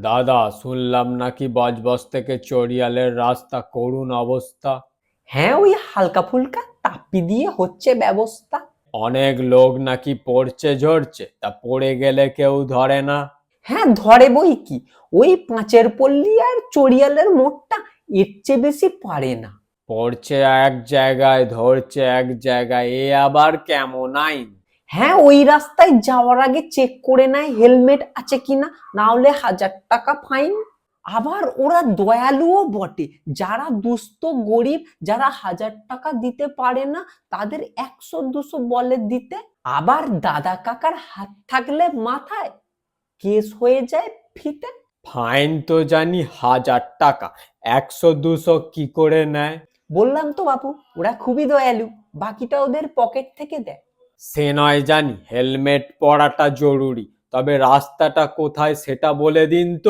দাদা, শুনলাম নাকি বজবজ থেকে চড়িয়ালের রাস্তা করুণ অবস্থা। হ্যাঁ, ওই হালকা ফুলকা তাপ্পি দিয়ে হচ্ছে ব্যবস্থা। অনেক লোক নাকি পড়ছে ঝরছে, তা পড়ে গেলে কেউ ধরে না। হ্যাঁ, ধরে বই কি, ওই পাঁচের পল্লী আর চড়িয়ালের মোড়টা এর চেয়ে বেশি পারে না। পড়ছে এক জায়গায়, ধরছে এক জায়গায়, এ আবার কেমন আইন? হ্যাঁ, ওই রাস্তায় যাওয়ার আগে চেক করে নেয় হেলমেট আছে কিনা, না হলে 1000 টাকা ফাইন। আবার ওরা দয়ালুও বটে, যারা দুস্থ গরিব, যারা 1000 টাকা দিতে পারে না তাদের 100-200 বলে দিতে। আবার দাদা কাকার হাত থাকলে মাথায়, কেস হয়ে যায় ফিতে। ফাইন তো জানি 1000 টাকা, 100-200 কি করে নেয়? বললাম তো বাপু, ওরা খুবই দয়ালু, বাকিটা ওদের পকেট থেকে দেয়। সে নয় জানি, হেলমেট পরাটা জরুরি, তবে রাস্তাটা কোথায় সেটা বলে দিন তো।